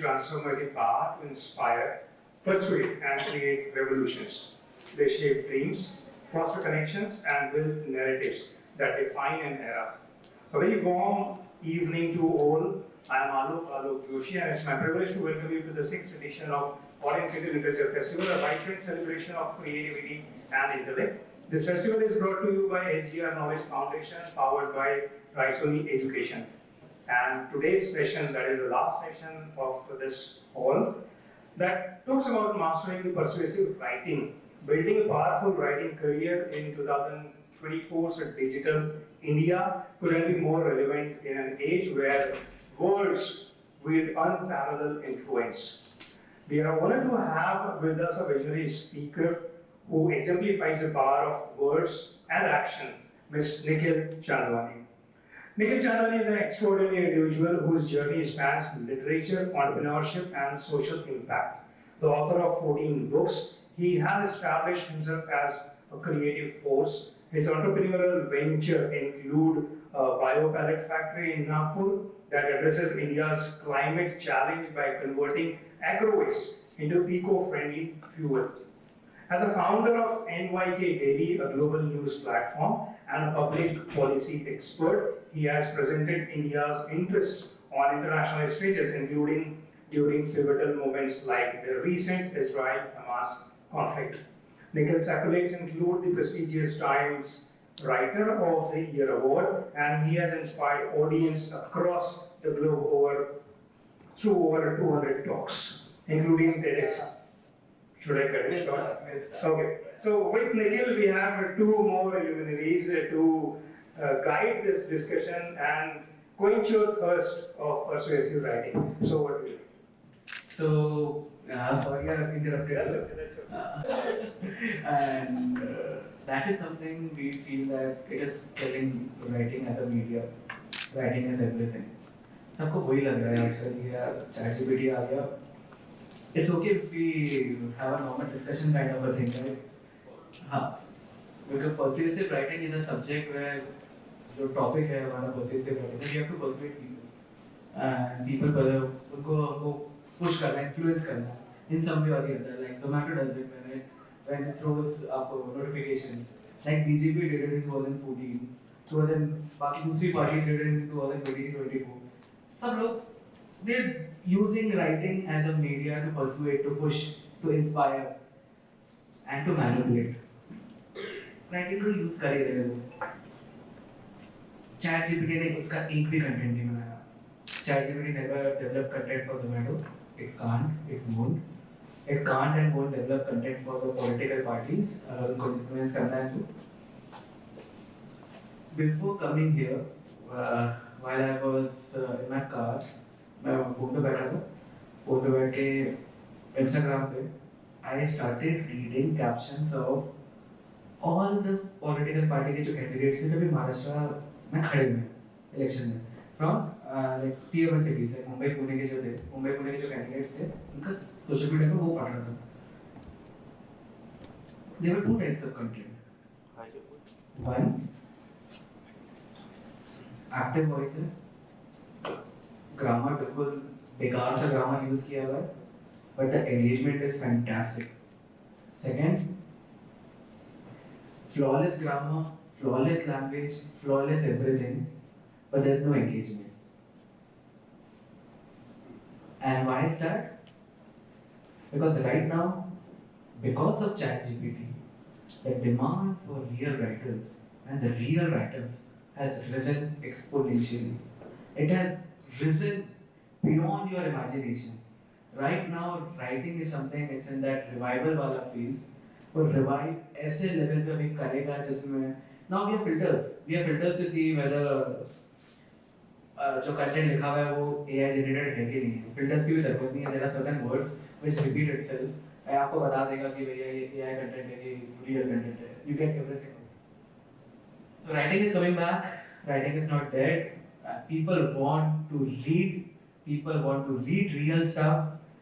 transformative power to inspire, persuade, and create revolutions. They shape dreams, foster connections, and build narratives that define an era. A very warm evening to all. I am Alok Joshi, and it's my privilege to welcome you to the 6th edition of Orange City Literature Festival, a vibrant celebration of creativity and intellect. This festival is brought to you by SGR Knowledge Foundation, powered by Raisoni Education. And today's session, that is the last session of this hall, that talks about mastering the persuasive writing, building a powerful writing career in 2024's digital India couldn't be more relevant in an age where words wield unparalleled influence. We are honored to have with us a visionary speaker who exemplifies the power of words and action, Ms. Nikhil Chandwani. Nikhil Chandwani is an extraordinary individual whose journey spans literature, entrepreneurship, and social impact. The author of 14 books, he has established himself as a creative force. His entrepreneurial venture include a biopellet factory in Nagpur that addresses India's climate challenge by converting agro-waste into eco-friendly fuel. As a founder of NYK Daily, a global news platform, and a public policy expert, he has presented India's interests on international stages, including during pivotal moments like the recent Israel-Hamas conflict. Nikhil's accolades include the prestigious Times Writer of the Year award, and he has inspired audience across the globe through over 200 talks, including TEDx. Should I cut it short? Okay. So with Nikhil, we have two more luminaries to guide this discussion and quench your thirst of persuasive writing. So what do you? So, sorry I interrupted. That's okay. And that is something we feel that it is killing writing as a media. Writing is everything. सबको वही लग रहा है आजकल कि यार ChatGPT आ गया. It's okay if we have a normal discussion kind of a thing, right? हाँ, because persuasive writing is a subject where जो topic है हमारा persuasive writing, we have to persuade people, and people उनको push करना, influence करना, in some way or the other. Like Zomato does it when it throws up notifications. Like BJP did it in 2014. So then बाकी दूसरी parties did it in 2023-24. सब लोग they're using writing as a media to persuade, to push, to inspire, and to manipulate. Writing को use कर ही रहे हो. ChatGPT ने उसका एक भी content नहीं बनाया. ChatGPT never developed content for Zomato. It can't, it won't. It can't and won't develop content for the political parties. उनको influence करना है तो. Before coming here, while I was in my car, मैं phone पे बैठा था. Phone पे बैठ के Instagram पे, I started reading captions of all the political party के जो candidates थे, जो भी महाराष्ट्र में खड़े हुए election में, from like tier 1 cities, like Mumbai Pune के जो थे, मुंबई पुणे के जो candidates थे, उनका social media पे वो पढ़ रहा था. There were two types of content. One, active voice है. ग्रामर बिल्कुल बेकार सा ग्रामर यूज किया हुआ है, but the engagement is fantastic. Second, flawless grammar, flawless language, flawless everything, but there's no engagement. And why is that? Because right now, because of ChatGPT, the demand for real writers and the real writers has risen exponentially. It has risen beyond your imagination. Right now, writing is something, it's in that revival wala phase. और revive ऐसे level पे अभी करेगा जिसमें now we have filters to see whether जो content लिखा हुआ है वो AI generated है कि नहीं. Filters की भी जरूरत नहीं है. There are certain words which repeat itself. आपको बता देगा कि भैया ये AI content है, ये real content है. You get everything. So writing is coming back. Writing is not dead. People want to read real stuff,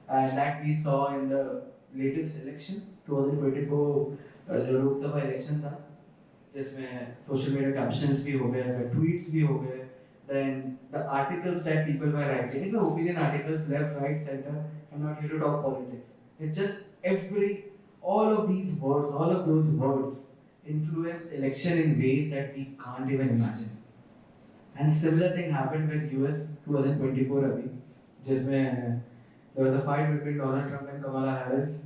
and that we saw in the latest election 2024 जो लोकसभा इलेक्शन था, जिसमें social media captions भी हो गए, tweets भी हो गए, then the articles that people were writing, the opinion articles, left, right, center. I'm not here to talk politics. It's just all of these words, all of those words influenced election in ways that we can't even imagine. And similar thing happened with US 2024 अभी, जिसमें there was a fight between Donald Trump and Kamala Harris.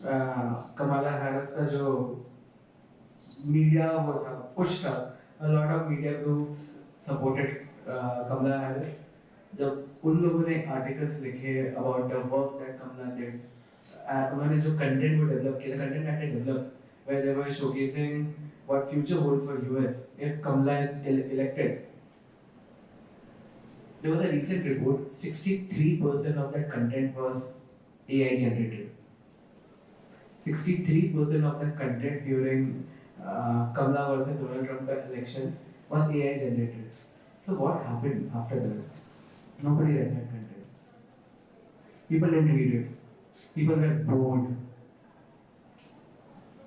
Kamala Harris का जो media वो था push था, a lot of media groups supported Kamala Harris. जब उन लोगों ने आर्टिकल्स लिखे about the work that Kamala did, उन्होंने जो कंटेंट वो डेवलप किया, the content that they developed, where they were showcasing what future holds for US if Kamala is elected. There was a recent report, 63% of that content was AI generated. 63% of the content during Kamala versus Donald Trump election was AI generated. So what happened after that? Nobody read that content. People didn't read it. People were bored.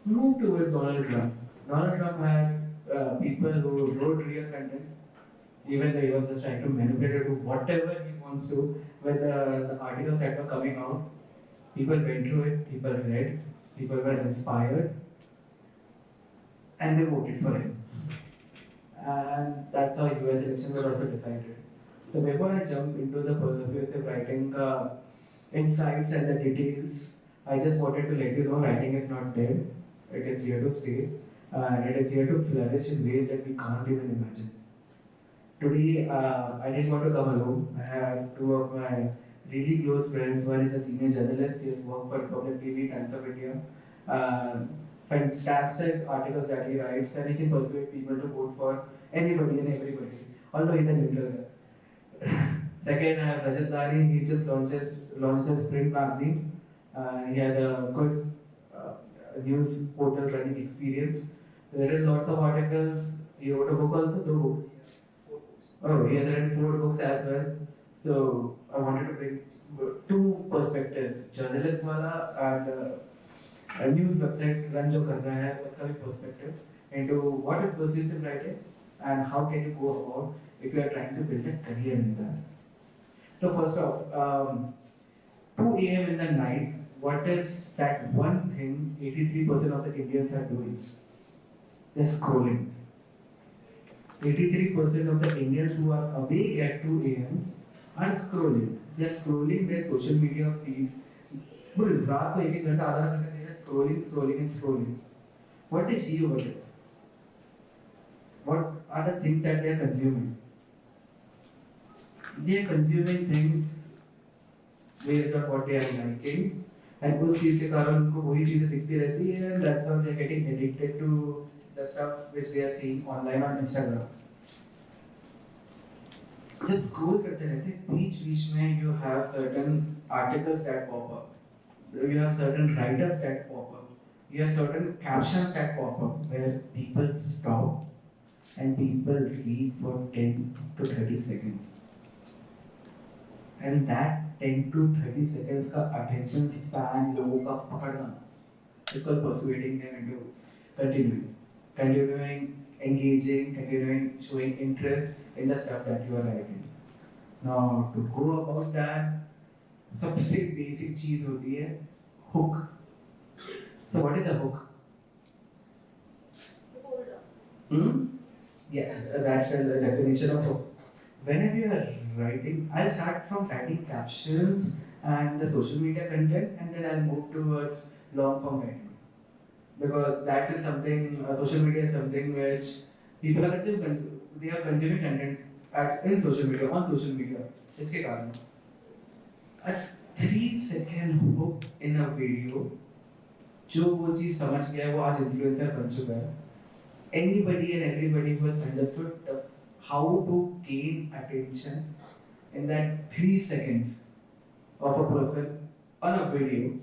Moved towards Donald Trump. Donald Trump had people who wrote real content, even though he was just trying to manipulate it to whatever he wants to. With the articles that were coming out, people went through it, people read, people were inspired, and they voted for him. And that's how US election was also decided. So before I jump into the persuasive writing insights and the details, I just wanted to let you know writing is not dead. It is here to stay. It is here to flourish in ways that we can't even imagine. Today, I didn't want to come alone. I have two of my really close friends. One is a senior journalist. He has worked for Public TV, Times of India. Fantastic articles that he writes, and he can persuade people to vote for anybody and everybody, although he's a neutral guy. Second, I have Rajat Dari. He just launched his print magazine. He had a good news portal running experience. He written lots of articles. He wrote a book also, two books. Oh, he has written 4 books as well. So I wanted to bring two perspectives, journalist wala and a news website run jo kar raha hai, uska bhi perspective into what is persuasive writing and how can you go about if you are trying to build a career in that. So first off, 2 a.m. in the night, what is that one thing 83% of the Indians are doing? They're scrolling. 83% of the Indians who are awake at 2 a.m. are scrolling. They are scrolling their social media feeds. पूरी रात को एक घंटा आधा घंटा दे रहे scrolling and scrolling. What they see over there? What are the things that they are consuming? They are consuming things based on what they are liking, and उस चीज के कारण उनको वही चीजें दिखती रहती है, and that's how they are getting addicted to the stuff which they are seeing online on Instagram. जब scroll करते रहते बीच में you have certain articles that pop up, you have certain writers that pop up, you have certain captions that pop up where people stop and people read for 10 to 30 seconds. And that 10 to 30 seconds का attention span लोगों का पकड़ना is called persuading them into continuing, engaging, continuing, showing interest in the stuff that you are writing. Now, to go about that, सबसे basic चीज होती है hook. So, what is a hook? Yes, that's the definition of hook. Whenever you are writing, I'll start from writing captions and the social media content, and then I'll move towards long form writing. Because that is something, social media is something which people are they are consuming content in social media, on social media. इसके कारण a 3-second hook in a video, जो वो चीज समझ गया वो आज influencer बन चुका है. Anybody and everybody who has understood how to gain attention in that 3 seconds of a person on a video.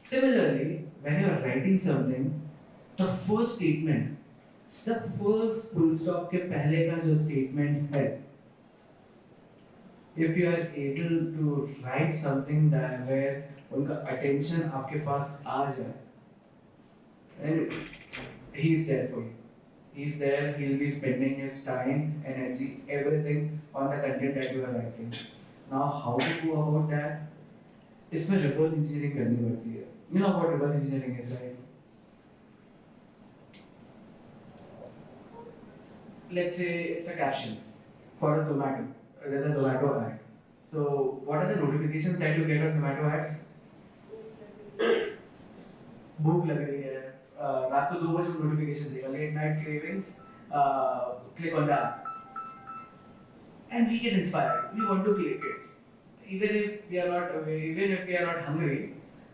Similarly, when you are writing something, the first statement, the first full stop के पहले का जो statement है, if you are able to write something that where उनका attention आपके पास आ जाए, and he is there for you. He's there, he'll be spending his time, energy, everything on the content that you are writing. Now, how to go about that? इसमें reverse engineering करनी पड़ती है. You know what reverse engineering is, right? Let's say it's a caption for a Zomato. There's a Zomato ad. So, what are the notifications that you get on Zomato ads? भूख लग रही है, रात को 2 बजे नोटिफिकेशन देगा, late night cravings, click on that, and we get inspired. We want to click it, even if we are not hungry.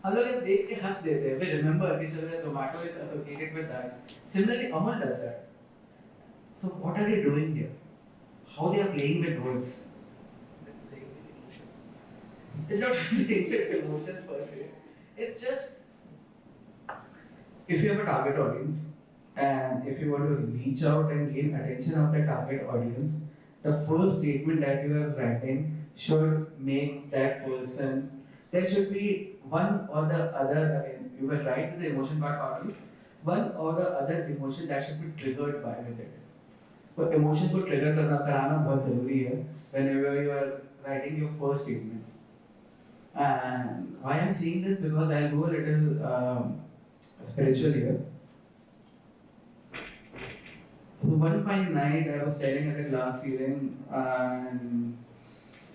हम लोग ये देख के हंस देते हैं. We remember कि चलो Zomato is associated with that. Similarly, Amal does that. So what are they doing here? How they are playing with words? Playing with emotions. It's not playing with emotions per se. It's just if you have a target audience and if you want to reach out and gain attention of the target audience, the first statement that you are writing should make that person. There should be one or the other. Again, you will write with the emotion part only. One or the other emotion that should be triggered by with it. So emotion को trigger कराना बहुत जरूरी है whenever you are writing your first statement. And why I'm saying this because I'll go a little spiritual here. So one fine night, I was staring at the glass ceiling, and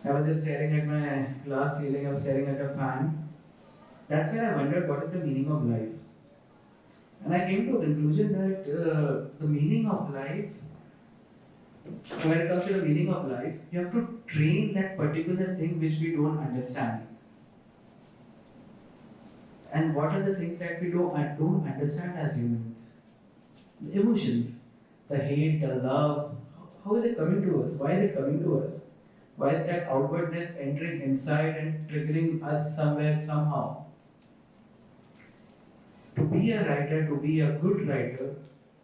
I was just staring at my glass ceiling. I was staring at a fan. That's when I wondered what is the meaning of life, and I came to a conclusion that the meaning of life. When it comes to the meaning of life, you have to train that particular thing which we don't understand. And what are the things that we don't understand as humans? The emotions, the hate, the love. How is it coming to us? Why is it coming to us? Why is that outwardness entering inside and triggering us somewhere, somehow? To be a writer, to be a good writer,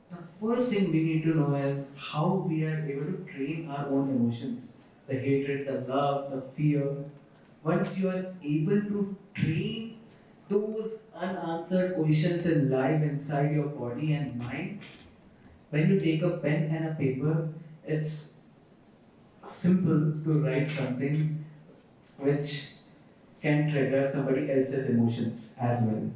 the first thing we need to know is how we are able to train our own emotions. The hatred, the love, the fear. Once you are able to train those unanswered questions in life inside your body and mind, when you take a pen and a paper, it's simple to write something which can trigger somebody else's emotions as well.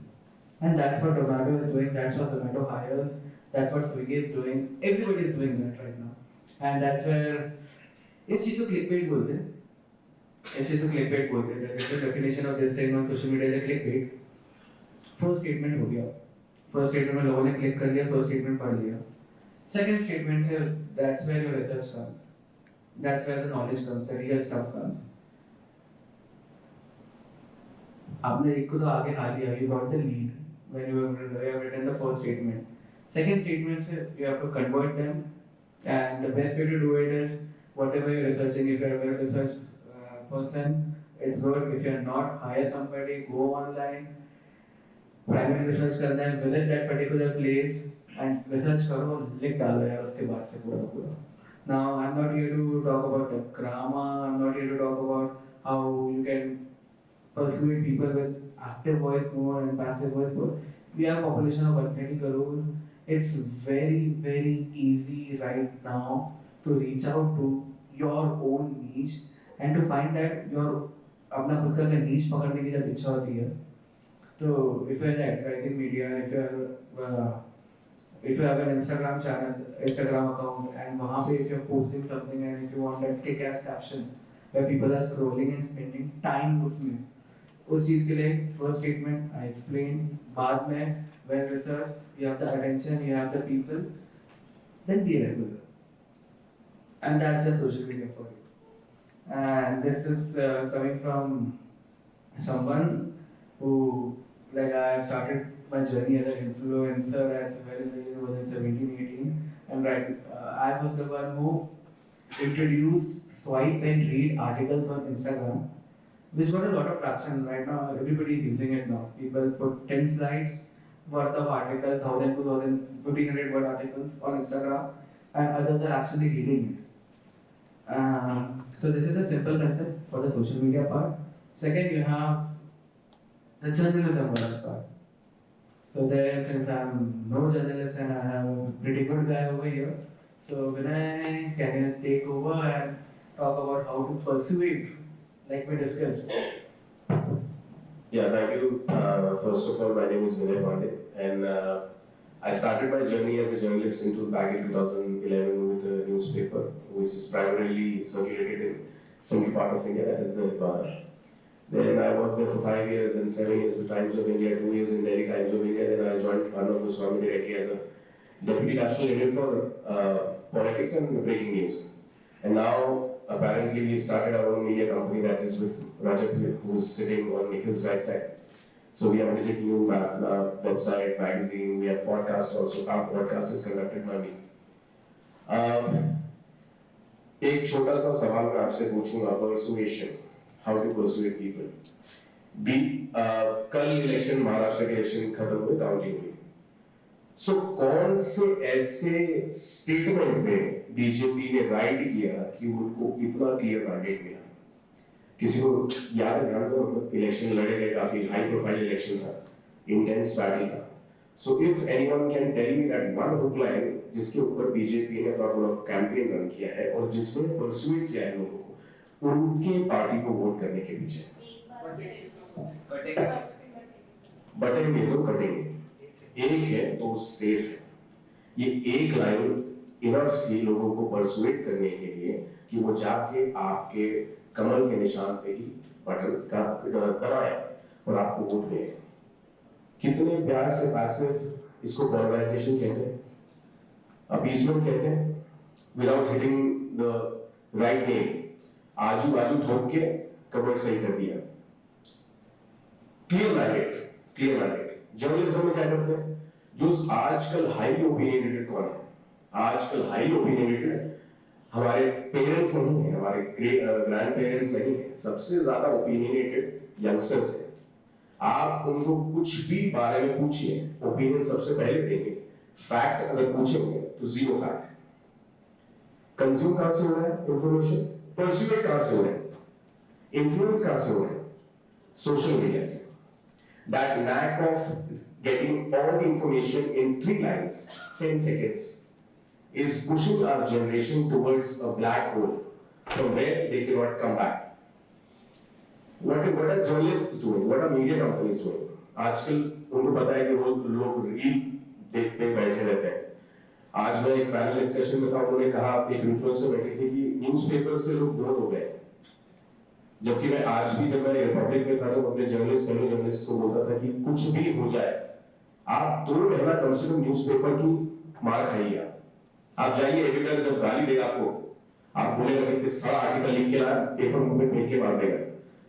And that's what Zomato is doing, that's what Zomato hires, that's what Swiggy is doing, everybody is doing that right now. And that's where इस चीज़ को clickbait बोलते हैं. इस चीज़ को clickbait बोलते हैं. That's the definition of this thing on social media is a clickbait. First statement हो गया. फर्स्ट स्टेटमेंट में लोगों ने क्लिक कर लिया, फर्स्ट स्टेटमेंट पढ़ लिया. सेकंड स्टेटमेंट से that's where your research comes, that's where the knowledge comes, the real stuff comes. आपने एक को तो आगे ला लिया, you got the lead when you have written the first statement. Second statement से you have to convert them, and the best way to do it is whatever you're researching. If you're a well researched person, it's good. If you're not, hire somebody, go online, primary research करना है, visit that particular place and research करो, लिख डालो यार उसके बाद से पूरा पूरा. Now I am not here to talk about grammar, I am not here to talk about how you can persuade people with active voice more and passive voice more. We have a population of 130 crores. It's very easy right now to reach out to your own niche and to find that your अपना खुद का niche पकड़ने की जब इच्छा होती है. So if you're in writing media, if you have an Instagram channel, Instagram account, and वहाँ पे if you're posting something and if you want that kick-ass caption where people are scrolling and spending time उसमें, उस चीज़ के लिए first statement I explained, बाद में when research, you have the attention, you have the people, then be regular, and that's just social media for you. And this is coming from someone who, like, I started my journey as an influencer as well when I was in 17-18, and I was the one who introduced swipe and read articles on Instagram, which got a lot of traction. Right now, everybody is using it now. People put 10 slides worth of articles, 1,000, 2,000, 1,500 word articles on Instagram, and others are actually reading it. So this is the simple concept for the social media part. Second, you have the journalism part. So there, since I'm no journalist and I am a pretty good guy over here, so Vinay, can you take over and talk about how to persuade, like we discussed? Yeah, thank you. First of all, my name is Vinay Pandey, and I started my journey as a journalist back in 2011 with a newspaper, which is primarily circulated in central part of India, that is the Hitwada. Then I worked there for 5 years, then 7 years with Times of India, 2 years in Delhi Times of India. Then I joined Arnav Goswami directly as a deputy national editor for politics and breaking news. And now, apparently, we've started our own media company that is with Rajat, who's sitting on Nikhil's right side. So we have a digital news website, magazine, we have podcasts also. Our podcast is conducted by me. एक छोटा सा सवाल मैं आपसे पूछूंगा, persuasion, how to persuade people. कल election, Maharashtra के election खत्म हुए, काउंटिंग हुई. सो कौन से ऐसे स्टेटमेंट पे बीजेपी ने राइट किया कि उनको इतना क्लियर मैंडेट मिला? किसी को याद है? ध्यान दो, मतलब इलेक्शन लड़े गए, काफी हाई प्रोफाइल इलेक्शन था, इंटेंस बैटल था. So if anyone can tell me that one hook line जिसके ऊपर बीजेपी ने अपना पूरा कैंपेन रन किया है और जिसने परसुएट किया है लोगों को उनके पार्टी को वोट करने के पीछे. बटेंगे तो कटेंगे. एक है तो सेफ है. ये एक लाइन इनफ थी लोगों को परसुएट करने के लिए कि वो जाके आपके कमल के निशान पे ही बटन का दबाए और आपको वोट दे. कितने प्यार से पैसिव इसको पोलराइजेशन कहते हैं, अपीजमेंट कहते हैं, without hitting the right name. आजू बाजू ठोक के कबर्ड सही कर दिया. Clear mandate, clear mandate. Journalism में क्या करते हैं? जो आजकल हाईली ओपिनियनेटेड कौन है? आजकल हाईली ओपिनियनेटेड हमारे पेरेंट्स नहीं है, हमारे ग्रैंड पेरेंट्स नहीं है. सबसे ज्यादा ओपिनियनेटेड यंगस्टर्स है. आप उनको कुछ भी बारे में पूछिए, ओपिनियन सबसे पहले देंगे. फैक्ट अगर पूछेंगे तो जीरो फैक्ट. कंज्यूम कहां से हो रहा है इंफॉर्मेशन? परस्यूएट कहां से हो रहा है? इन्फ्लुएंस कहां से हो रहा है? सोशल मीडिया से. That lack of getting all the information in 3 lines, 10 seconds, is pushing our generation towards a black hole from where they cannot come back. What are journalists doing? What are media companies doing? आजकल उनको पता है कि लोग reel देखते बैठे रहते हैं. आज मैं एक पैनल डिस्कशन में था, उन्होंने कहा, एक इन्फ्लुएंसर बैठी थी कि न्यूज़पेपर से लोग बोर हो गए. जबकि मैं आज भी जब मैं रिपब्लिक में था तो अपने फेलो जर्नलिस्ट को बोलता था कि कुछ भी हो जाए, आप 2 महीना कम से कम न्यूज़पेपर की मार खाइए. आप जाइए, एडिटर जब गाली देगा आपको, आप बोलेगा कि इस सारा आर्टिकल लिख के लाया, पेपर मुंह में फेंक के मार देगा.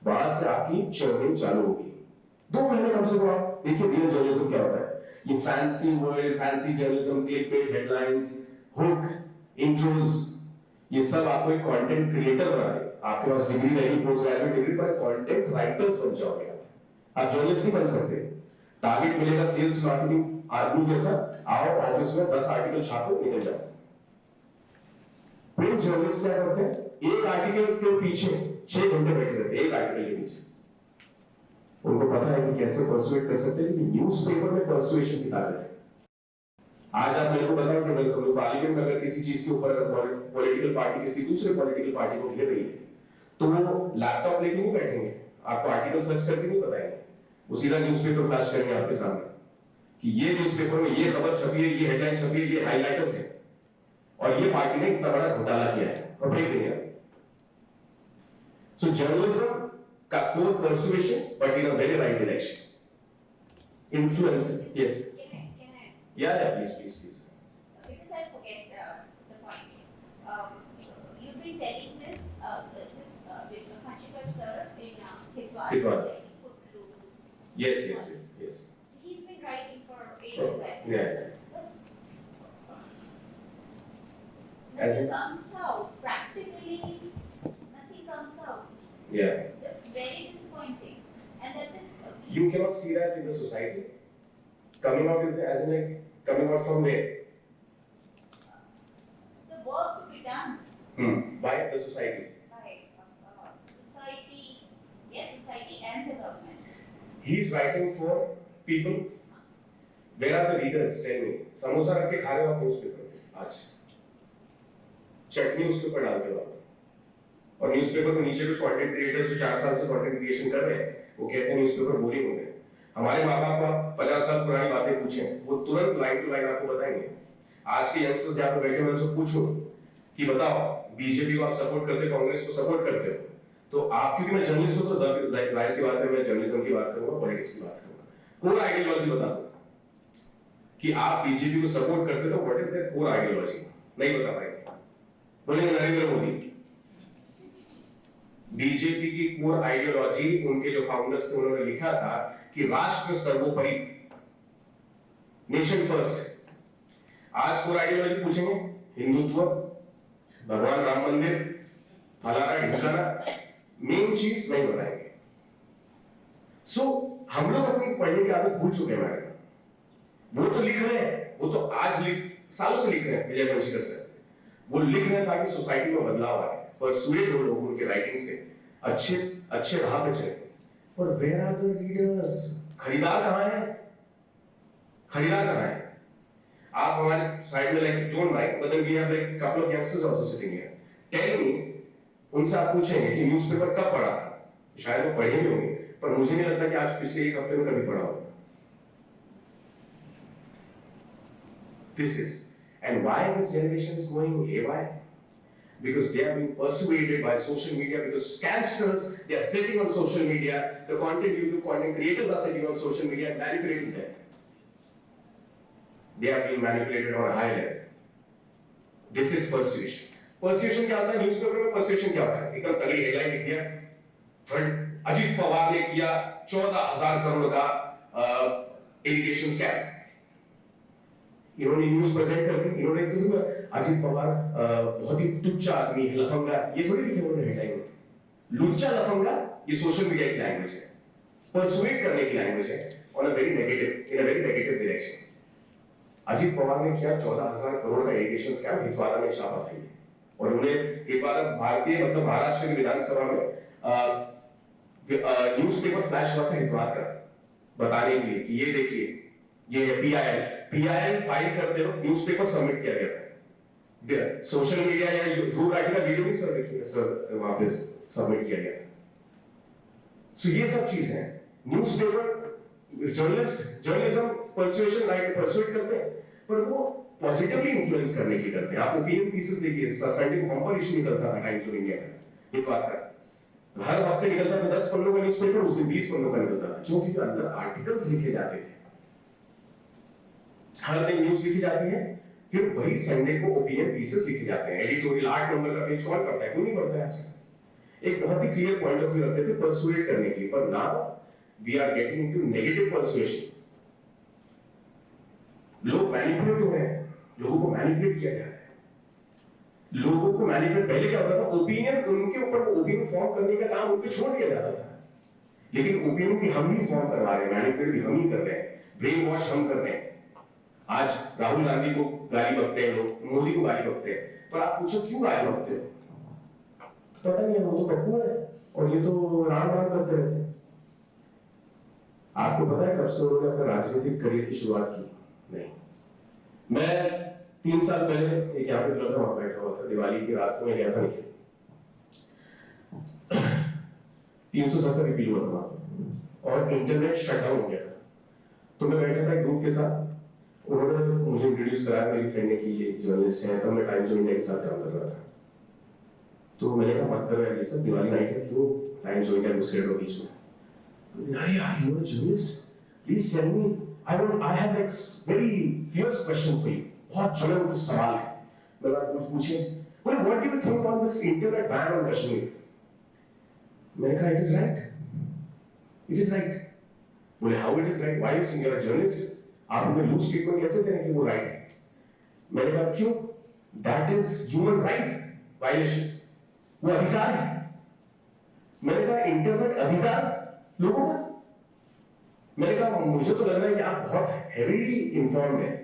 वहां से आपकी चर्निंग चालू होगी. 2 महीने कम से कम आप देखिए रियल जर्नलिज्म क्या होता है. ये fancy word, fancy journalism, click bait headlines, hook, intros, ये सब आपको एक कंटेंट क्रिएटर बना देगा. आपके पास डिग्री रहेगी, पोस्ट ग्रेजुएट डिग्री, पर कंटेंट राइटर्स बन जाओगे. आप जर्नलिस्ट नहीं बन सकते. टारगेट मिलेगा सेल्स मार्केटिंग आदमी जैसा, आओ ऑफिस में 10 आर्टिकल छापो, निकल जाओ. प्रिंट जर्नलिस्ट क्या करते हैं? एक आर्टिकल के पीछे 6 घंटे बैठे रहते हैं. एक आर्टिकल के पीछे उनको पता है कि कैसे परसुएट कर सकते हैं. न्यूज़पेपर में परसुएशन की ताकत है. आज आप मेरे को बताओ कि मेरे समझ पार्लियामेंट में अगर किसी चीज के ऊपर पॉलिटिकल पार्टी किसी दूसरे पॉलिटिकल पार्टी को घेर रही है तो वो लैपटॉप लेके नहीं बैठेंगे, आपको आर्टिकल सर्च करके नहीं बताएंगे. वो सीधा न्यूज़पेपर फ्लैश करेंगे आपके सामने कि ये न्यूज़पेपर में ये खबर छपी है, ये हेडलाइन छपी है, ये हाइलाइटर्स है और ये पार्टी ने इतना बड़ा घोटाला किया है, और फेंक देंगे. सो जर्नलिज्म का core persuasion, but in a very right direction. Influence, yes. Yeah, please. Because I forget the point. You've been telling this with Khanchikar sir in Hitwada. writing Footloose. Yes. He's been writing for ages. Sure. I think. Yeah. Nothing comes out. Practically, nothing comes out. Yeah. That's very disappointing. And that is. You cannot see that in the society. Coming out is as in like coming out from where? The work to be done By the society. by society, yes, society and the government. He's writing for people. Where are the readers? Tell me. Samosa रख के खा रहे हो आप newspaper पे आज, चटनी उसके ऊपर डालते हो आप, और न्यूज़पेपर के नीचे कुछ कंटेंट क्रिएटर्स जो 4 साल से कंटेंट क्रिएशन कर रहे हैं वो कहते हैं न्यूज़पेपर बोरिंग हो गए। हमारे माँ बाप को आप 50 साल पुरानी बातें पूछें, वो तुरंत लाइन टू लाइन आपको बताएंगे। आज के यंगस्टर्स यहाँ पे बैठे मैं उनसे पूछूं कि बताओ बीजेपी को आप सपोर्ट करते हो, कांग्रेस को सपोर्ट करते हो, तो आप, क्योंकि मैं जर्नलिस्ट हूं तो जाहिर सी बात है मैं जर्नलिज्म की बात करूंगा, पॉलिटिक्स की बात करूंगा। कोर आइडियोलॉजी बता दो कि आप बीजेपी को सपोर्ट करते हो, what is there core ideology? नहीं बता पाएंगे। बोलेंगे नरेंद्र मोदी। बीजेपी की कोर आइडियोलॉजी, उनके जो फाउंडर्स थे उन्होंने लिखा था कि राष्ट्र सर्वोपरि, नेशन फर्स्ट। आज कोर आइडियोलॉजी पूछेंगे, हिंदुत्व, भगवान राम मंदिर, फलाना ढिमकाना, मेन चीज नहीं बताएंगे। सो हम लोग अपनी पढ़ने की आदत भूल चुके हैं मैडम। वो तो लिख रहे हैं, वो तो आज सालों से लिख रहे हैं, विजय वंशिकर सर, वो लिख रहे हैं ताकि सोसाइटी में बदलाव आए, परसुएड हो लोग उनके राइटिंग से, अच्छे राह पे चले। पर वेयर आर द रीडर्स? खरीदार कहां है? खरीदार कहां है? आप हमारे साइड में like don't mind, but then we have like couple of youngsters also sitting here. Tell me, उनसे आप पूछेंगे कि न्यूज़पेपर कब पढ़ा था, शायद वो पढ़े भी होंगे, पर मुझे नहीं लगता कि आज पिछले 1 हफ्ते में कभी पढ़ा होगा। This is, and why this generation is going haywire? Because they are being persuaded by social media, because scamsters, they are sitting on social media, the YouTube content creators are sitting on social media and manipulating them. They are being manipulated on a high level. This is persuasion. Persuasion क्या होता है? Newspaper में persuasion क्या होता है? एकदम तगड़ी headline लिख दिया, फंड अजीत पवार ने किया 14,000 करोड़ का इरिगेशन स्कैम। इन्होंने न्यूज़ प्रेजेंट कर दी, इन्होंने अजीत पवार बहुत ही तुच्चा आदमी है, लफंगा, ये थोड़ी लिखे उन्होंने हेडलाइन में। लुच्चा लफंगा ये सोशल मीडिया की लैंग्वेज है, परसुएट करने की लैंग्वेज है, on a very negative, in a very negative direction. Ajit Pawar ने किया 14,000 करोड़ का इरिगेशन स्कैम, हितवादा में छापा था ये, और उन्हें हितवादा भारतीय मतलब महाराष्ट्र की विधानसभा में न्यूज़पेपर फ्लैश हुआ था हितवाद का, बताने के लिए कि ये देखिए ये है पीआईएल फाइल करते वक्त न्यूज़पेपर सबमिट किया गया था, सोशल मीडिया या ध्रुव राठी का वीडियो भी सर देखिए सर वहां पे सबमिट किया गया था। सो ये सब चीजें हैं, newspaper journalism persuasion like persuade करते हैं, पर वो पॉजिटिवली इन्फ्लुएंस करने के लिए करते हैं। आप ओपिनियन पीसेस देखिए, संडे को बम्पर इशू निकलता था टाइम्स ऑफ इंडिया का, ये बात का हर हफ्ते निकलता था 10 पन्नों का न्यूज़पेपर, उस दिन 20 पन्नों का निकलता था, क्योंकि अंदर आर्टिकल्स लिखे जाते थे, हर दिन न्यूज़ लिखी जाती है, फिर वही संडे को ओपिनियन पीसेस लिखे जाते हैं, एडिटोरियल 8 नंबर का पेज कौन पढ़ता है? कोई नहीं पढ़ता है आजकल। एक बहुत ही क्लियर पॉइंट ऑफ व्यू रखते थे परसुएट करने के लिए, पर now we are getting into negative persuasion. लोग मैनिपुलेट हो रहे हैं, लोगों को मैनिपुलेट किया जा रहा है। लोगों को मैनिपुलेट, पहले क्या होता था, ओपिनियन उनके ऊपर ओपिनियन फॉर्म करने का काम उन पे छोड़ दिया जाता था, लेकिन ओपिनियन भी हम ही फॉर्म करवा रहे हैं, मैनिपुलेट भी हम ही कर रहे हैं, ब्रेन वॉश हम कर रहे हैं। आज राहुल गांधी को गाली बकते हैं लोग, मोदी को गाली बकते हैं, पर आप पूछो क्यों गाली बकते हो? पता नहीं है, वो तो पप्पू है और ये तो राम राम करते रहते हैं। आपको पता है कब से उन्होंने अपने राजनीतिक करियर की शुरुआत की? नहीं, मैं 3 साल पहले एक यहाँ पे क्लब में वहां बैठा हुआ था, दिवाली की रात को मैं गया था निखिल, 370 रिपील हुआ था वहां पे, और इंटरनेट शटडाउन हो गया था। तो मैं बैठा था एक ग्रुप के साथ, उन्होंने मुझे इंट्रोड्यूस कराया, मेरी फ्रेंड ने कि ये जर्नलिस्ट है, तब मैं टाइम्स ऑफ इंडिया के साथ काम कर रहा था। तो मैंने कहा मत करो यार, ये सब दिवाली नाइट है, क्यों टाइम्स ऑफ इंडिया को सेट हो बीच में? तो यार you are a journalist, please tell me, I have like very fierce question for you, बहुत ज्वलंत सवाल है। मैं कुछ पूछे, बोले what do you think on this internet ban on Kashmir? मैंने कहा it is right, it is right. बोले how it is right, why you think you are a journalist, आप हमें लूज स्टेटमेंट कैसे दे रहे हैं कि वो राइट है? मैंने कहा क्यों, that is human right violation, वो अधिकार है। मैंने कहा इंटरनेट अधिकार लोगों का। मैंने कहा मुझे तो लग रहा है कि आप बहुत हेवीली इन्फॉर्म्ड हैं,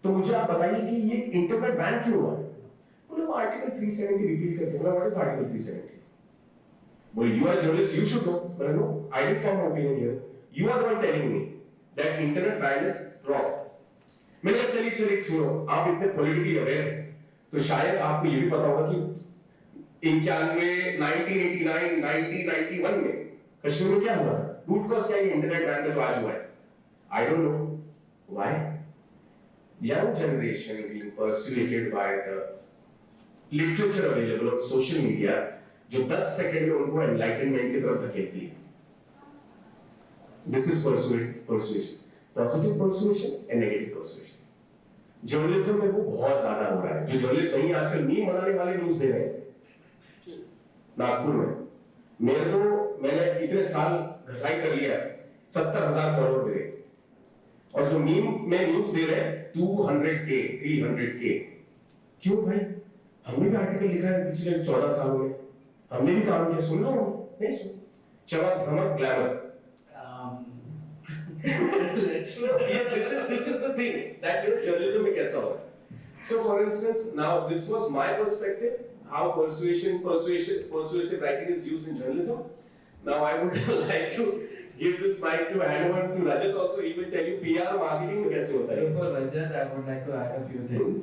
तो मुझे आप बताइए कि ये इंटरनेट बैन क्यों हुआ? बोले वो आर्टिकल 370 रिपील करते हैं। What is article 370? बोले you are journalist, you should know. मैंने no, I did form my opinion here, you are the one telling me that internet ban is wrong. मैंने कहा चलिए चलिए छोड़ो, आप इतने पॉलिटिकली अवेयर हैं तो शायद आपको ये भी पता होगा कि 91, 1989, 1991 में कश्मीर में क्या हुआ था। रूट कॉज क्या है इंटरनेट बैन का जो आज हुआ है? I don't know why young generation being persuaded by the literature available on social media जो 10 सेकंड में उनको enlightenment की तरफ धकेलती है। This is persuasion, positive persuasion and negative persuasion. Journalism में वो बहुत ज्यादा हो रहा है। जो जर्नलिस्ट नहीं आजकल मीम बनाने वाले न्यूज दे रहे हैं नागपुर में, मैंने इतने साल घसाई कर लिया, 70,000 फॉलोअर मिले, और जो मीम में न्यूज दे रहे हैं 200K 300K। क्यों भाई? हमने भी आर्टिकल लिखा है पिछले 14 सालों में, हमने भी काम किया, सुन लो नहीं सुन, चमक धमक glamour. This is the thing that journalism में कैसा हो रहा है। So for instance, now this was my perspective how persuasive writing is used in journalism. Now I would like to give this mic to hand over to Rajat also. He will tell you PR marketing में कैसे होता है। For Rajat, I would like to add a few things.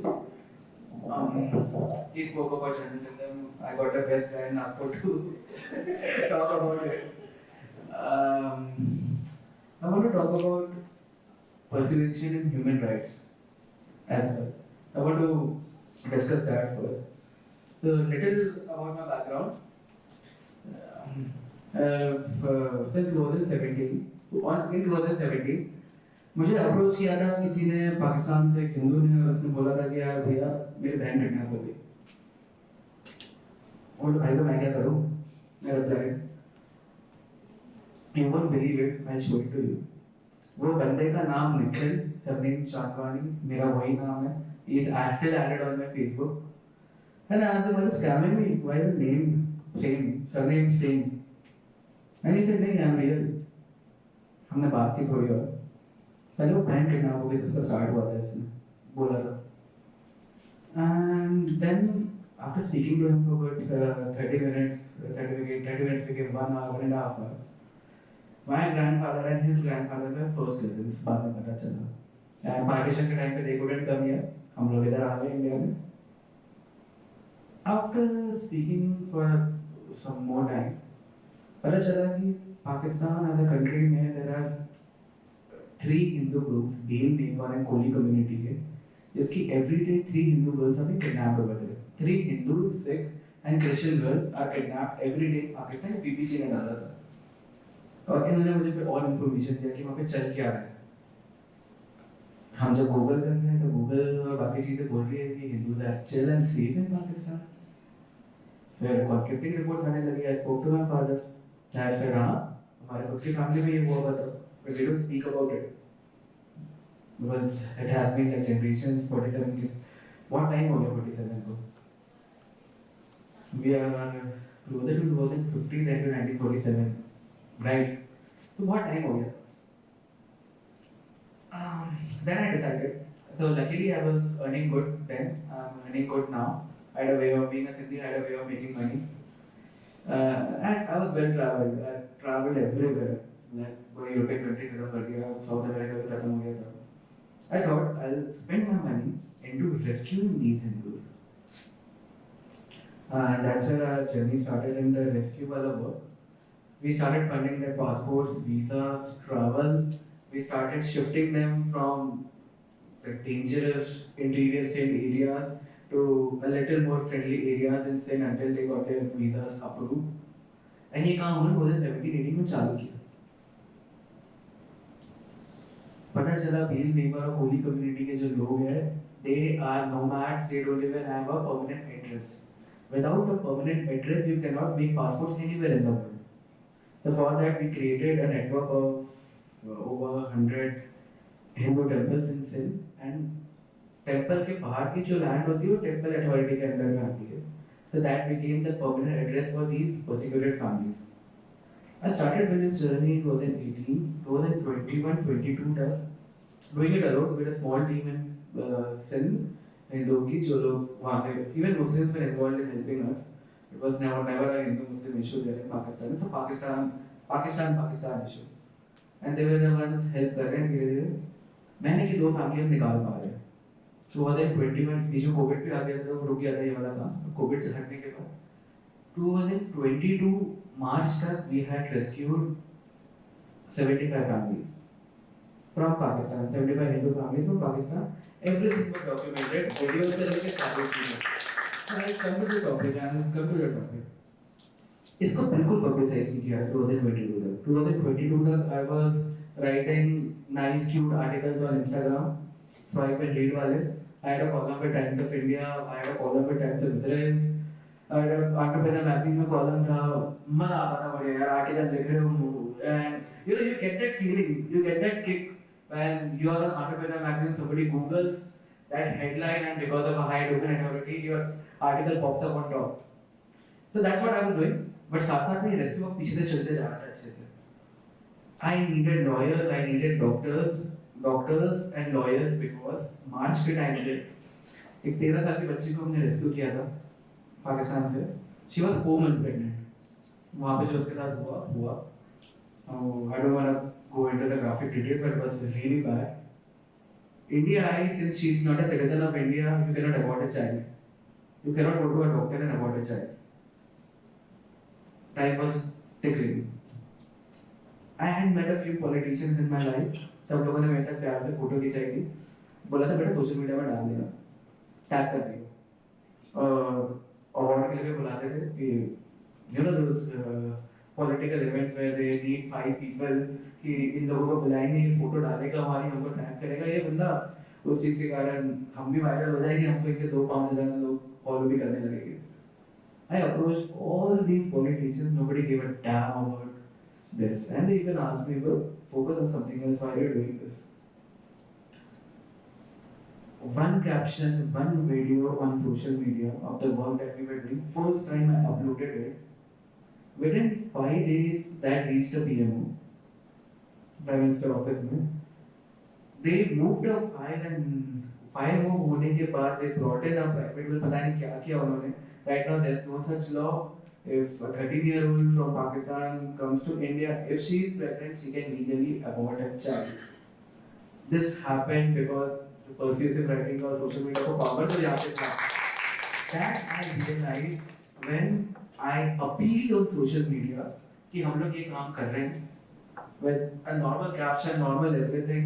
He spoke about journalism. I got the best guy in Nagpur to talk about it. I want to talk about persuasion in human rights as well. I want to discuss that first. So, little about my background. Since 2017, in 2017, मुझे approach किया था किसी ने पाकिस्तान से, एक हिंदू ने, और उसने बोला था कि यार भैया मेरी बहन किडनैप हो गई। और भाई तो मैं क्या करूँ? मैं reply, You won't believe it, I'll show it to you. वो बंदे का नाम निखिल, सरनेम चांदवानी, मेरा वही नाम है। He is still added on my Facebook. And I asked him, "Are you scamming me? Why is the name same, surname same?" And he said, "नहीं, I'm real." हमने बात की थोड़ी और पहले वो बहन किडनैप हो गई, जिसका स्टार्ट हुआ था, इसने बोला था। And then after speaking to him for good 30 minutes, 30 minutes became 1 hour, 1.5 hours. My grandfather and his grandfather were first cousins, बाद में पता चला। And partition के टाइम पे they couldn't come here, हम लोग इधर आ गए इंडिया में। After speaking for some more time, पता चला कि पाकिस्तान as a country में there are 3 Hindu groups, Bhil, Nepal and Koli community के, जिसकी everyday 3 Hindu girls are being kidnapped over there. 3 Hindus, Sikh and Christian girls are kidnapped every day in Pakistan। BBC ने डाला था, और इन्होंने मुझे फिर और इन्फॉर्मेशन दिया कि वहाँ पे चल क्या रहा है। हम जब गूगल कर रहे हैं तो गूगल और बाकी चीज़ें बोल रही है कि Hindus are chill and safe in Pakistan. फिर कॉन्फ्लिक्टिंग रिपोर्ट आने लगी। I spoke to my father, that said हाँ हमारे खुद की फैमिली में ये हुआ था, but we don't speak about it because it has been like generations. 47 के बहुत टाइम हो गया 47 को। We are closer to 2015 than to 1947, right? तो बहुत टाइम हो गया। Then I decided. So luckily I was earning good then. I'm earning good now. I had a way of being a Sindhi. I had a way of making money. And I was well traveled. I traveled everywhere. Like कोई European country खत्म कर दिया, South America भी खत्म हो गया था। I thought I'll spend my money into rescuing these Hindus. And that's where our journey started in the rescue wala work. We started funding their passports, visas, travel. We started shifting them from like dangerous interior Sindh areas to a little more friendly areas in Sindh until they got their visas approved. And ये काम हमने 2017-18 में चालू किया। पता चला भील, नेपाल और Koli community के जो लोग हैं, they are nomads, they don't even have a permanent address. Without a permanent address, you cannot make passports anywhere in the world. So for that, we created a network of over 100 Hindu temples in Sindh, and temple के बाहर की जो land होती है वो temple authority के अंदर में आती है. So that became the permanent address for these persecuted families. I started with this journey in 2018, 2021-22 तक doing it alone with a small team in Sindh, Hindu की जो लोग वहाँ से, even Muslims were involved in helping us. It was never a Hindu-Muslim issue there in Pakistan. It's a Pakistan issue. And they were the ones help कर रहे हैं धीरे-धीरे. मैंने कि 2 फैमिली हम निकाल पा रहे हैं। 2020 में बीच में कोविड भी आ गया था तो रुक गया था ये वाला काम। कोविड से हटने के बाद 2022 मार्च तक we had rescued 75 families from Pakistan, 75 Hindu families from Pakistan. Everything was documented, videos से लेके सारे चीजें। I come to the topic and come to the topic. इसको बिल्कुल पब्लिसाइज नहीं किया 2022 तक। 2022 तक I was writing nice cute articles on Instagram, swipe and read वाले। I had a column with Times of India, I had a column with Times of Israel, I had a entrepreneur magazine में column था। मजा आता था बढ़िया यार, article लिख रहे हो and you know you get that feeling, you get that kick when you are an entrepreneur magazine, somebody Googles that headline and because of a high domain authority your article pops up on top. So that's what I was doing. But साथ साथ में rescue work पीछे से चलते जा रहा था अच्छे से। I needed lawyers, I needed doctors and lawyers because मार्च के टाइम पे एक 13 साल की बच्ची को हमने रेस्क्यू किया था पाकिस्तान से। She was 4 months pregnant. वहाँ पे जो उसके साथ हुआ I don't want to go into the graphic details, but it was really bad. India, since she is not a citizen of India, you cannot abort a child. You cannot go to a doctor and abort a child. Time was ticking. I had met a few politicians in my life. सब लोगों ने मेरे साथ प्यार से photo खिंचाई थी। बोला था बेटा सोशल मीडिया में डाल देना, टैग कर दियो। अवार्ड के लिए भी बुलाते थे कि you know those political events where they need 5 people कि इन लोगों को बुलाएंगे, ये फोटो डालेगा हमारी, हमको टैग करेगा ये बंदा, उस चीज के कारण हम भी वायरल हो जाएंगे, हमको इनके 2-5 हजार लोग फॉलो भी करने लगेंगे। I approached all these politicians, nobody gave a damn about this, and they even asked me, bro, focus on something else, why are you doing this? One caption, one video on social media of the work that we were doing, first time I uploaded it, within 5 days that reached a PMO, Prime Minister office में, they moved a file and file move होने के बाद they brought in a private bill, पता नहीं क्या किया उन्होंने। Right now there's no such law. If a 13-year-old from Pakistan comes to India, if she is pregnant, she can legally abort a child. This happened because the persuasive writing or social media को power से जाते था। That I realized when I appealed on social media कि हम लोग ये काम कर रहे हैं with a normal caption, normal everything,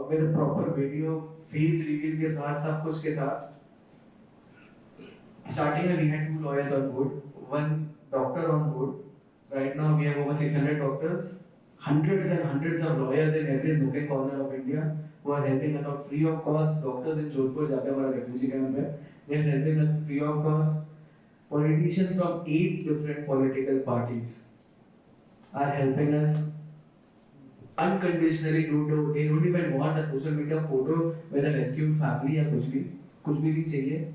with a proper video, face reveal के साथ, सब कुछ के साथ। Starting we had 2 lawyers on board, 1 doctor on board. Right now we have over 600 doctors, hundreds and hundreds of lawyers in every nook and corner of India who are helping us out free of cost. Doctors in Jodhpur, जहाँ पे हमारा refugee camp है, they are helping us free of cost. Politicians from 8 different political parties are helping us unconditionally. They don't even want a social media photo with a rescued family या कुछ भी नहीं चाहिए.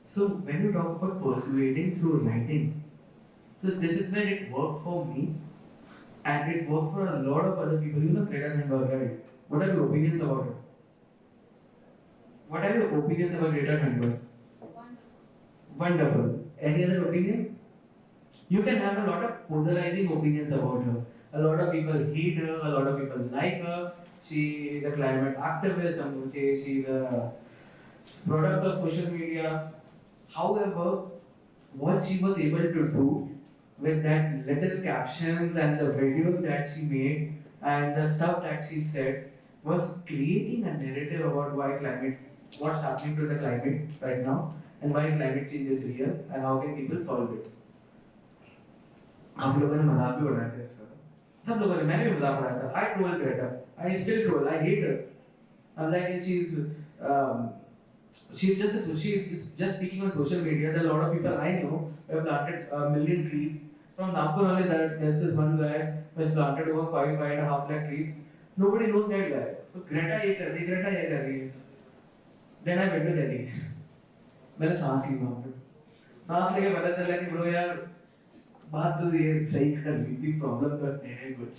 So when you talk about persuading through writing, so this is where it worked for me, and it worked for a lot of other people. You know Greta Thunberg, right? What are your opinions about her? What are your opinions about Greta Thunberg? Wonderful. Any other opinion? You can have a lot of polarizing opinions about her. A lot of people hate her, a lot of people like her. She is a climate activist, some will say she is a product of social media. However, what she was able to do with that little captions and the videos that she made and the stuff that she said was creating a narrative about what's happening to the climate right now and why climate change is real and how can people solve it. काफी लोगों ने मजाक भी उड़ाया था इसका। सब लोगों ने, मैंने भी मजाक उड़ाया था। I troll Greta. I still troll. I hate her. I'm like she's just speaking on social media. There are a lot of people I know who have planted a million trees. From Nagpur only, there's this one guy who has planted over 5.5 lakh trees. Nobody knows that guy. So Greta ये कर रही है. Then I went to Delhi. मैंने सांस ली वहाँ पे. सांस लेके पता चला कि bro यार बात तो ये सही कर रही थी, प्रॉब्लम तो है कुछ.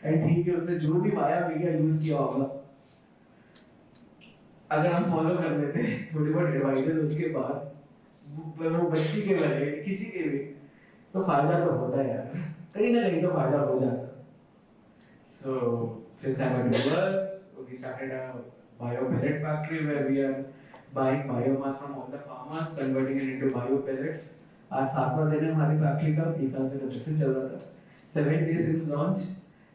एंड ठीक है, उसने जो भी माया मीडिया यूज किया होगा, अगर हम फॉलो कर लेते थोड़ी बहुत एडवाइजर उसके बाद, वो बच्ची के बने किसी के भी, तो फायदा तो होता है यार, कहीं ना कहीं तो फायदा हो जाता. So since I'm a doer, we started a bio pellet factory where we are buying biomass from all the farmers, converting it into bio pellets. आज 7वां दिन है हमारी फैक्ट्री का, 1 साल से कंस्ट्रक्शन चल रहा था. 7 days since launch,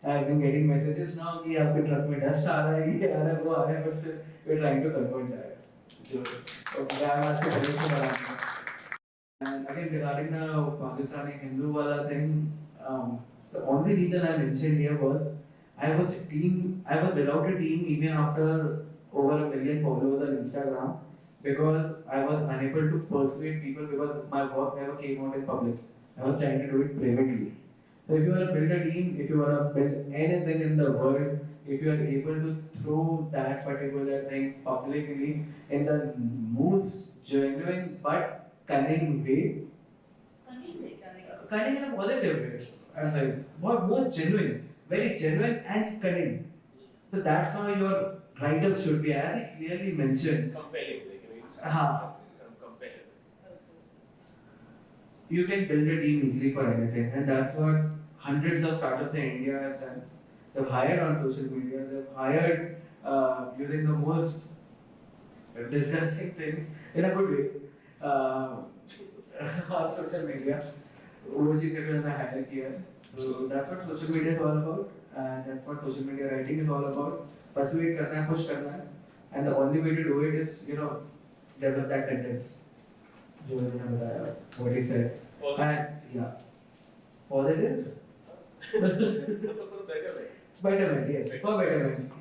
I have been getting messages now कि आपके ट्रक में डस्ट आ रहा है, ये आ रहा है, वो आ रहा है, but still we are trying to convert that. जो मैं आज के पहले से बना रहा हूँ. And again, regarding the Pakistani Hindu wala thing, the only reason I mentioned here was I was without a team even after over 1 million followers on Instagram because I was unable to persuade people because my work never came out in public. I was trying to do it privately. So if you want to build a team, if you want to build anything in the world, if you are able to throw that particular thing publicly in the most genuine but cunning way, cunning in a positive way, I'm saying, what most genuine, very genuine and cunning. So that's how your writers should be, as I clearly mentioned. Compelling, like, it's compelling. You can build a team easily for anything, and that's what hundreds of startups in India has done. They've hired on social media, they've hired using the most disgusting things in a good way on social media. वो चीज़ें भी हमने hire किया है. So that's what social media is all about, and that's what social media writing is all about. Persuade करना है, push करना है, and the only way to do it is develop that content. जो मैंने बताया, what he said. And yeah, positive. Betterment, yes, for betterment.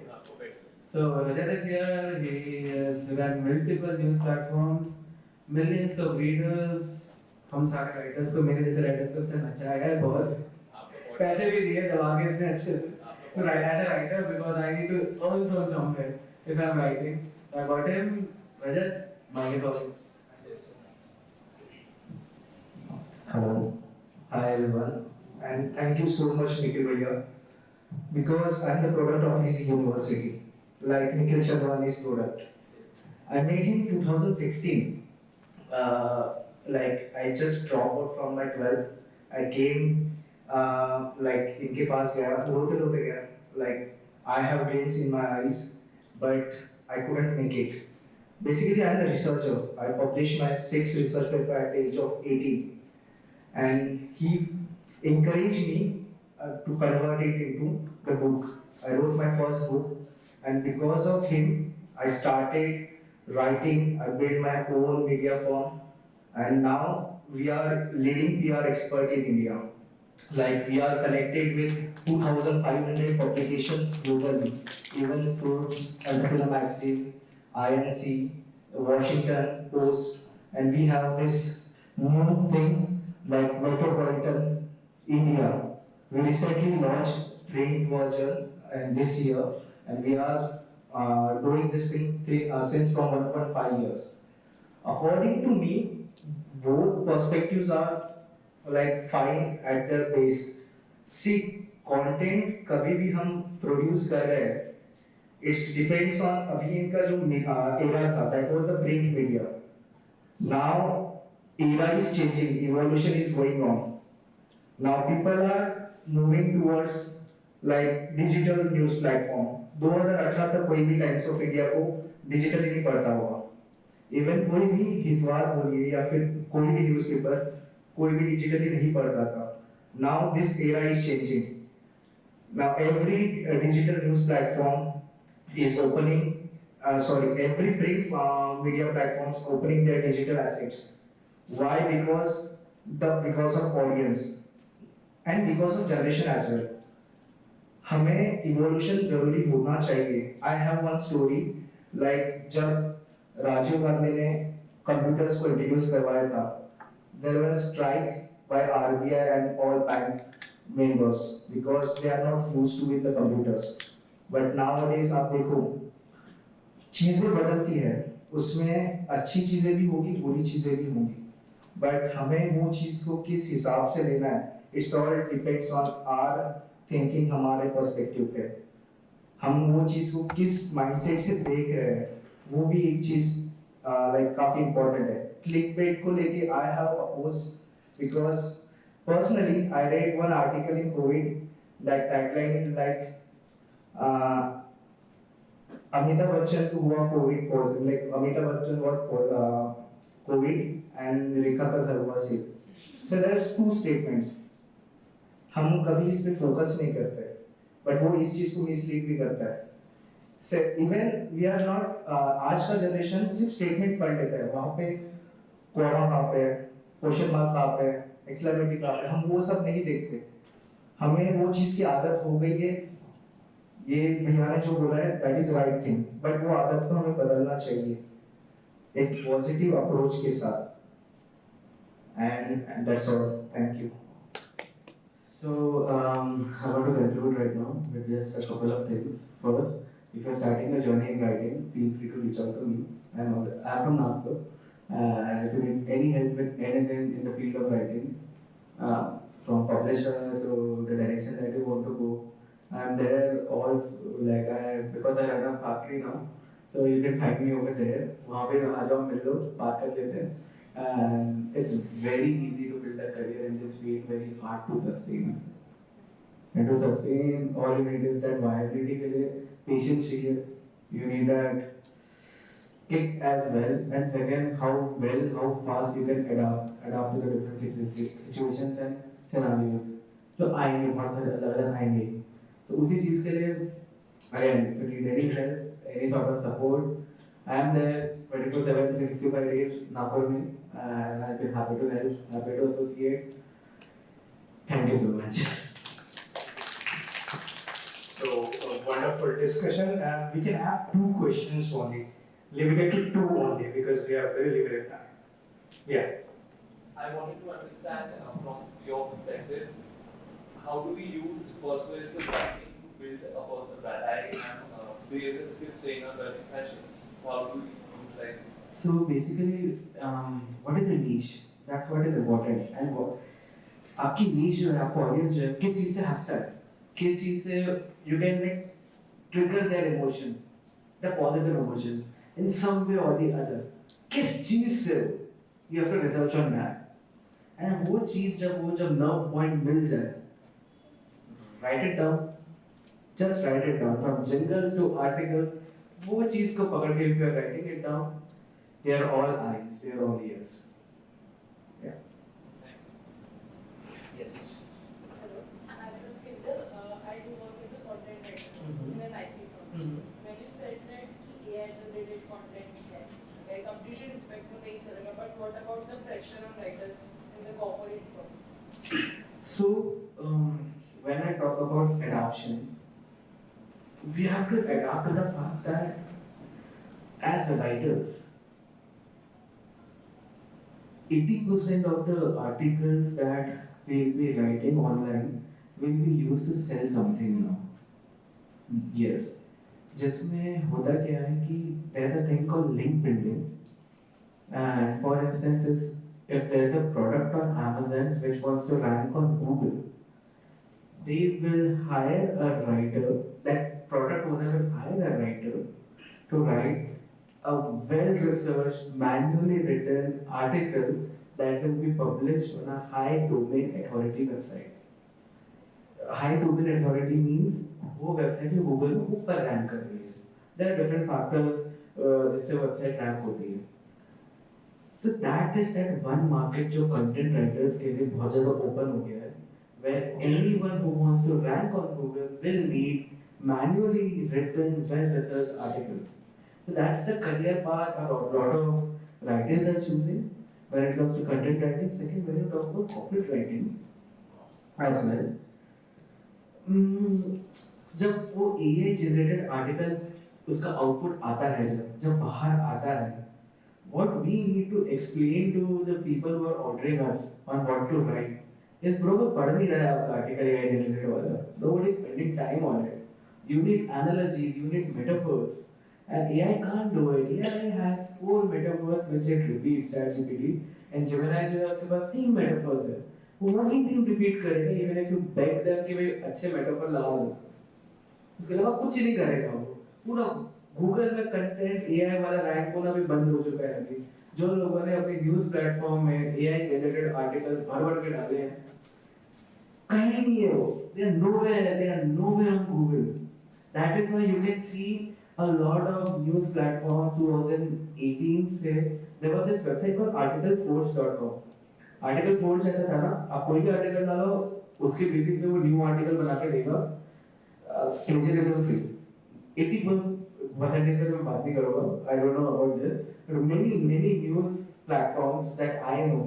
Yes. So Rajat is here. He has run multiple news platforms, millions of readers. हम सारे writers को, मेरे जैसे writers को उसने नचाया है बहुत. पैसे भी दिए दबा के इसने अच्छे से. To write as a writer because I need to earn from somewhere if I'm writing. I got him. Rajat, mic is all yours. Hello. Hi everyone. And thank you so much Nikhil Bhaiya. Because I'm the product of his university. Like Nikhil Chandwani's product. I made him 2016. Like I just dropped out from my 12th. I came like इनके पास गया, रोते रोते गया. Like I have veins in my eyes, but I couldn't make it. Basically, I'm a researcher. I published my 6th research paper at the age of 18. And he encouraged me to convert it into the book. I wrote my first book, and because of him, I started writing. I built my own media firm, and now we are leading PR expert in India. Like we are connected with 2,500 publications globally, even Forbes, Entrepreneur Magazine, INC, Washington Post, and we have this new thing like Metropolitan India. We recently launched print version and this year, and we are doing this thing since from 1.5 years. According to me, both perspectives are like fine at their base. See, content कभी भी हम produce कर रहे हैं, it depends on अभी इनका जो era था, that was the print media. Now era is changing, evolution is going on. Now people are moving towards like digital news platform. 2018 तक कोई भी Times of India को digitally नहीं पढ़ता होगा. Even कोई भी हितवार बोलिए या फिर कोई भी न्यूज़पेपर कोई भी digitally नहीं पढ़ता था. Now this era is changing. Now every digital news platform is opening. Every print media platforms opening their digital assets. Why? Because of audience and because of generation as well. हमें evolution जरूरी होना चाहिए. I have one story like जब राजीव गांधी ने computers को introduce करवाया था, there was strike by RBI and all bank members because they are not used to with the computers. But nowadays आप देखो चीजें बदलती है, उसमें अच्छी चीजें भी होगी, बुरी चीजें भी होंगी. But हमें वो चीज को किस हिसाब से लेना है, it's all depends on our thinking, हमारे perspective पे. हम वो चीज को किस mindset से देख रहे हैं, वो भी एक चीज like काफी important है. Clickbait को लेके I have opposed because personally I read one article in COVID that tagline is like Amitabh Bachchan हुआ COVID positive, like Amitabh Bachchan was COVID and Rekha Kathar हुआ same. So there are two statements. हम कभी इस पे focus नहीं करते, but वो इस चीज को मिसलीड भी करता है. से इवन वी आर नॉट, आज का जनरेशन सिर्फ स्टेटमेंट पढ़ लेता है, वहां पे कॉमा कहाँ पे है, क्वेश्चन मार्क कहाँ पे है, एक्सक्लेमेटरी कहाँ पे है, हम वो सब नहीं देखते. हमें वो चीज की आदत हो गई है. ये भैया ने जो बोला है that is right thing, but वो आदत को हमें बदलना चाहिए एक पॉजिटिव अप्रोच के साथ. And that's all. Thank you. So, I want to conclude right now with just a couple of things. First, if you're starting a journey in writing, feel free to reach out to me. I'm from Nagpur, and if you need any help with anything in the field of writing, from publisher to the direction that you want to go, I'm there. All because I run a factory now, so you can find me over there. वहाँ पे आ जाओ, मिल लो, बात कर लेते हैं. And it's very easy to build a career in this field, very hard to sustain. And to sustain, all you need is that viability के लिए patience चाहिए. You need that kick as well. And second, how fast you can adapt to the different situations and scenarios. जो आएंगे, बहुत सारे अलग-अलग आएंगे. तो उसी चीज़ के लिए, again, if you need any help, any sort of support, I am there 24/7, 365 days, Nagpur में, and I'll be happy to help, happy to associate. Thank you so much. So, a wonderful discussion, and we can have 2 questions only, limited to 2 only because we have very limited time. Yeah. I wanted to understand from your perspective, how do we use persuasive writing to build a personal brand? I am behavioral skills trainer, learning fashion. How do we use like? So basically, what is a niche? That's what is important. And what आपकी niche जो है, आपका audience जो है, किस चीज़ से हंसता है, किस चीज़ से you can like trigger their emotion, the positive emotions in some way or the other. किस चीज़ से you have to research on that. And वो चीज़ जब nerve point मिल जाए, write it down. Just write it down. From jingles to articles, वो चीज़ को पकड़ के if you are writing it down, they are all eyes, they are all ears. Yeah. Yes. Hello. As a Kindle, I do work as a content writer in an IT firm. When you said that AI generated content है, I completely respect वो नहीं चलेगा, but what about the pressure on writers in the corporate firms? So, when I talk about adoption, we have to adapt to the fact that as writers, 80% of the articles that we'll be writing online will be used to sell something now. Yes. जिसमें होता क्या है कि there's a thing called link building, and for instance, if there's a product on Amazon which wants to rank on Google, they will hire a writer, that product owner will hire a writer to write a well-researched, manually written article that will be published on a high domain authority website. High domain authority means वो website जो Google में ऊपर rank कर रही है. There are different factors जिससे website rank होती है. So that is that one market जो content writers के लिए बहुत ज़्यादा open हो गया है, where anyone who wants to rank on Google will need manually written, well-researched articles. So that's the career path a lot of writers are choosing when it comes to content writing. Second, when you talk about corporate writing as well, जब वो AI generated article उसका output आता है, जब बाहर आता है, what we need to explain to the people who are ordering us on what to write is, bro, वो पढ़ नहीं रहा है आपका article AI generated वाला. Nobody is spending time on it. You need analogies, you need metaphors. And AI can't do it. AI has 4 metaphors which it repeats, ChatGPT. And Gemini जो है उसके पास 3 metaphors है. वो वही 3 repeat करेगा, even if you beg them कि भाई अच्छे metaphor लगा दो. उसके अलावा कुछ नहीं करेगा वो. पूरा Google का content AI वाला rank होना भी बंद हो चुका है अभी. जो लोगों ने अपनी news platform में AI generated articles भर के डाले हैं, कहीं नहीं है वो. They are nowhere on Google. That is why you can see a lot of news platforms 2018 से there was this website called articleforge.com. Article Forge ऐसा था ना, आप कोई भी आर्टिकल डालो उसके बेसिस पे वो न्यू आर्टिकल बना के देगा, प्लेजरिज्म फ्री। 80% का मैं बात नहीं करूँगा, I don't know about this, but many news platforms that I know,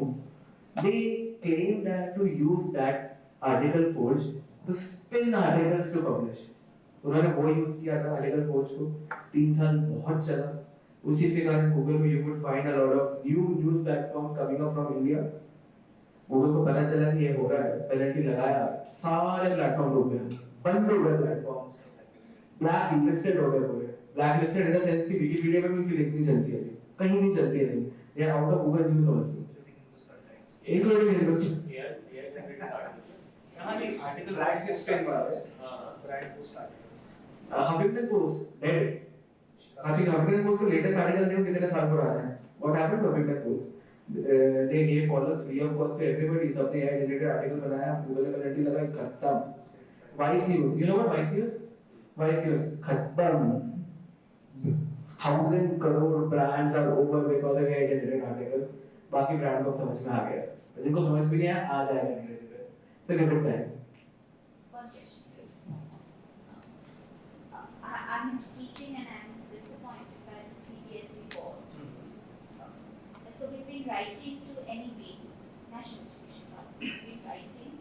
they claim that to use that article forge to spin articles to publish. उन्होंने वो यूज किया था आर्टिकल फोर्ज को, 3 साल बहुत चला। उसी से कारण गूगल में you would find a lot of new news platforms coming up from India. Google को पता चला कि ये हो रहा है, पेनल्टी लगाया, सारे प्लेटफॉर्म डूब गए, बंद हो गए प्लेटफॉर्म्स, ब्लैक लिस्टेड हो गए पूरे। Black listed in the sense कि विकिपीडिया में भी उनकी लिंक नहीं चलती है, कहीं नहीं चलती है link, they are out of Google News also, including Hindustan. नहीं आर्टिकल राइट के स्टेट वाले brand post articles, Huffington Post dead. काफी हफिंगटन पोस्ट का लेटेस्ट आर्टिकल देखो कितने साल पुराना है। What happened to Huffington Post? they gave columns free of cost to everybody, सबने AI generated आर्टिकल बनाया, गूगल ने पेनल्टी लगाई, खत्म। Vice news, you know what vice news? Vice news खत्म। 1000 crore brands are over because of AI generated articles। बाकी brand को समझ में आ गया, जिनको समझ भी नहीं आया आ जाएगा धीरे धीरे। So give it time। I'm teaching and I'm disappointed by the CBSE board. So we've been writing to NEP, National Education Board, we've been writing,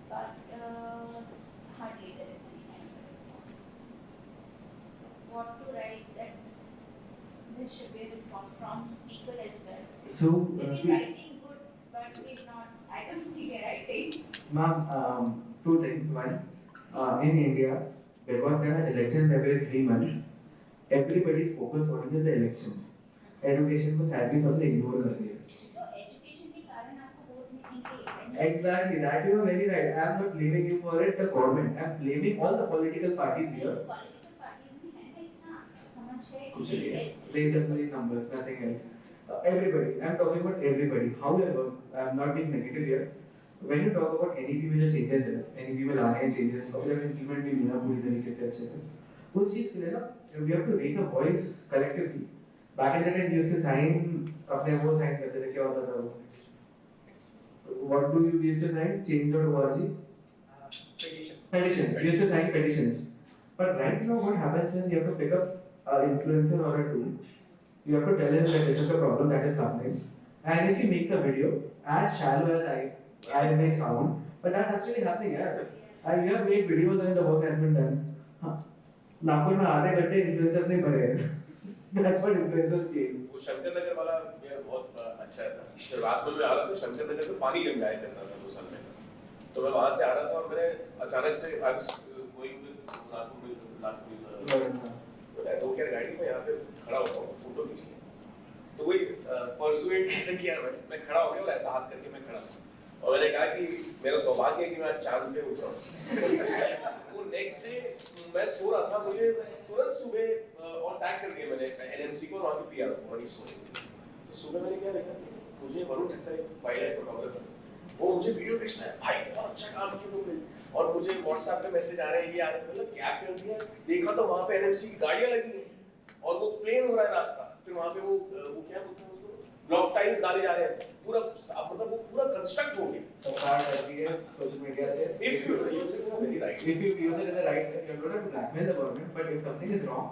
but hardly there is any kind of a response. So what to write that there should be a response from people as well. So we've been writing good, but we're not, I don't think we're writing. Ma'am, two things. One, in India, because there are elections every 3 months, everybody's focus on the elections. Education को sadly सबने ignore कर दिया। तो education के कारण आपको vote नहीं देंगे। Exactly, that you are very right. I am not blaming you for it, the government. I am blaming all the political parties here. Political parties में है ना इतना समझ है कुछ नहीं है, they just need numbers, nothing else. Everybody, I am talking about everybody. However, I am not being negative here. When you talk about NEP में जो changes है, NEP में लाने हैं changes, तो जब implement भी हुआ पूरी तरीके से अच्छे से, उस चीज़ के लिए ना, we have to raise a voice collectively. Back in the day, we used to sign, अपने वो sign करते थे, क्या होता था वो? What do you used to sign? Change.org? Petitions. We used to sign petitions. But right now, what happens is you have to pick up an influencer or a tool. You have to tell him that this is the problem that is happening. And if he makes a video, as shallow as I may sound, but that's actually happening, yeah. And you have made videos and the work has been done. Nagpur में आधे घंटे influencers नहीं भरे हैं. That's what influencers feel. वो शंकर नगर वाला मेरा बहुत अच्छा था। जब राजमहल में आ रहा था शंकर नगर में पानी जम जाया करता था 2 साल में। तो मैं वहाँ से आ रहा था और मैंने अचानक से I was going with Nagpur में तो क्या गाड़ी में यहाँ पे खड़ा होता हूँ फोटो खींचने। तो वही परसुएट कैसे किया मैं खड़ा हो गया और ऐसा हाथ करके मैं खड़ा और मैंने कहा कि मेरा सौभाग्य है कि मैं आज चांद पे उतरा हूँ। वो नेक्स्ट डे मैं सो रहा था, मुझे तुरंत सुबह और टैग कर दिया मैंने एनएमसी को, वहाँ पे पिया मनीष सोने। तो सुबह मैंने क्या देखा, मुझे Varun Thakkar wild life photographer, वो मुझे वीडियो भेजता है, भाई बहुत अच्छा काम किया तुमने, और मुझे व्हाट्सएप पे मैसेज आ रहे हैं, ये आ रहे हैं, मतलब क्या कर दिया। देखा तो वहाँ पे एनएमसी की गाड़ियाँ लगी हैं और वो प्लेन हो रहा है रास्ता, फिर वहाँ पे वो क्या बोलते हैं उसको, ब्लॉक टाइल्स डाले जा रहे हैं, पूरा मतलब वो पूरा कंस्ट्रक्ट हो गया। सरकार करती है सोशल मीडिया से, if you use it in the right way, you don't have to blackmail the government, but if something is wrong,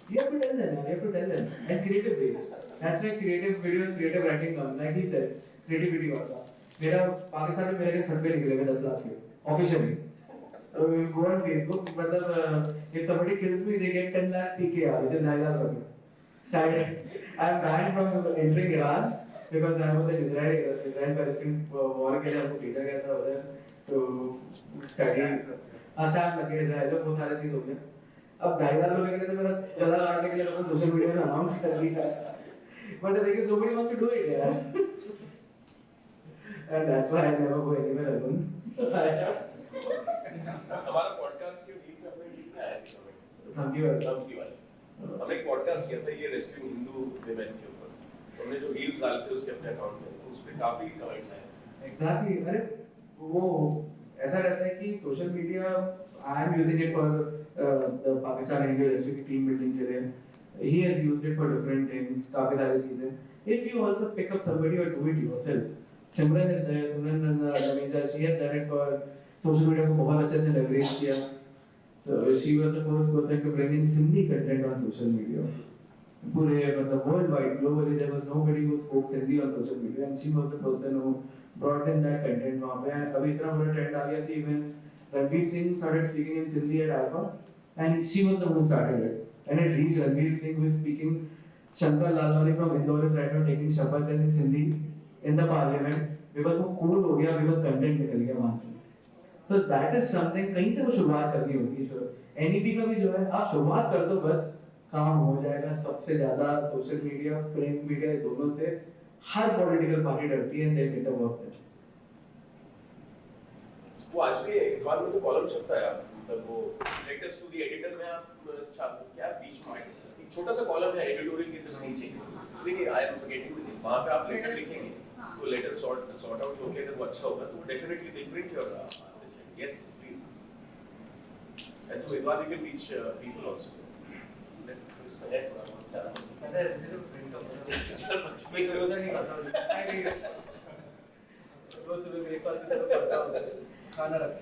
you have to tell them, you have to tell them, and creative ways. That's why creative videos, creative writing comes. Like he said, creativity वाला। मेरा पाकिस्तान में मेरे के सर्वे निकले हुए 10 लाख के, officially. So you go on Facebook, मतलब if somebody kills me, they get 10 lakh PKR, which is 9 lakh रुपए. I am banned from entering Iran because I was in Israel-Palestine war के लिए हमको भेजा गया था उधर, तो study स्टाफ लग गया इजराइल में, बहुत सारे चीज हो गए। अब 2.5 लाख रुपए के लिए तो मेरा गला काटने के लिए लोगों ने सोशल मीडिया में अनाउंस कर दिया, but the thing is nobody wants to do it यार, and that's why I never go anywhere alone. हमारा पॉडकास्ट के वीक में अपने वीक में आया था धमकी वाले, हमने एक पॉडकास्ट किया था ये रेस्क्यू हिंदू विमेन के ऊपर, तो हमने जो रील्स डालते उसके अपने अकाउंट में, उस पे काफी कमेंट्स आए। एग्जैक्टली, अरे वो ऐसा रहता है कि social media I am using it for Pakistan India recipe की टीम बिल्डिंग के लिए, he has used it for different things, काफी सारी चीजें. If you also pick up somebody or do it yourself, Simran is there, Simran Rameja, she has done it for social media को बहुत अच्छे से leverage किया. So she was the first person to bring in Sindhi content on social media. पूरे मतलब worldwide, globally there was nobody who spoke Sindhi on social media, and she was the person who brought in that content वहाँ पे. And अभी इतना बड़ा trend आ गया कि even Ranveer Singh started speaking in Sindhi at Alpha, and she was the one who started it. And it reached Ranveer Singh, who is speaking Shankar Lalwani from Indore is right now taking Shabbat in Sindhi in the parliament because वो cool हो गया, because content निकल गया वहाँ से. So that is something, कहीं से वो शुरुआत करनी होती है. NEP का भी जो है, आप शुरुआत कर दो बस, काम हो जाएगा. सबसे ज़्यादा सोशल मीडिया, प्रिंट मीडिया दोनों से हर पॉलिटिकल पार्टी डरती है, and they get the work done. वो आज भी इतवार में तो कॉलम छपता है, मतलब वो लेटेस्ट टू द एडिटर में आप क्या बीच में एक छोटा सा कॉलम है एडिटोरियल के जस्ट नीचे, देखिए I am forgetting the name, वहां पे आप लेटर लिखेंगे तो लेटर सॉर्ट आउट होके अगर वो अच्छा होगा तो definitely they print your this thing. Yes please. And तो इतवार you can reach people also.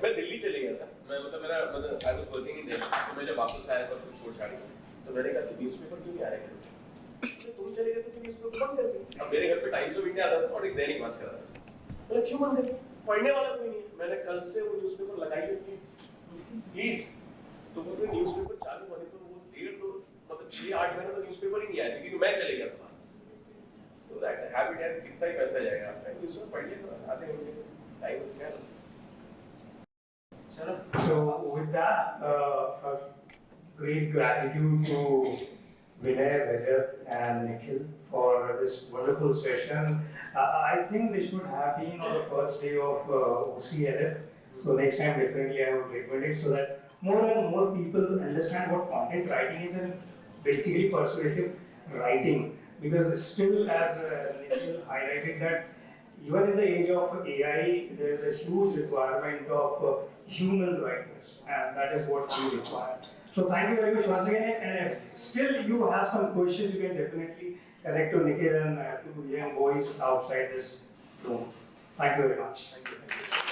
मैं दिल्ली चले गया था, मैं मतलब I was working in Delhi, तो मैं जब वापस आया सब कुछ छोड़ छाड़ के, तो मैंने कहा कि न्यूज़पेपर क्यों नहीं आ रहे हैं, तो तुम चले गए तो फिर न्यूज़पेपर बंद कर दी. अब मेरे घर पे टाइम्स ऑफ इंडिया आता था और एक दैनिक भास्कर आता था, मैंने क्यों बंद कर दी, पढ़ने वाला कोई नहीं है. मैंने कल से वो न्यूज़पेपर लगाइए प्लीज. तो वो फिर न्यूज़पेपर चालू बने तो वो मतलब 6-8 महीने तो न्यूज़पेपर ही नहीं आया क्योंकि मैं चले गया था. तो दैट हैबिट है, कितना ही पैसा जाएगा आपका, न्यूज़पेपर पढ़िए आते होंगे टाइम क्या. So with that, a great gratitude to Vinay, Rajat and Nikhil for this wonderful session. I think this should have been on the first day of OCLF. So next time definitely I would recommend it so that more and more people understand what content writing is and basically persuasive writing. Because still as Nikhil highlighted that even in the age of AI, there is a huge requirement of human writers, and that is what we require. So thank you very much once again. And if still you have some questions, you can definitely connect to Nikhil and to young boys outside this room. Thank you very much. Thank you.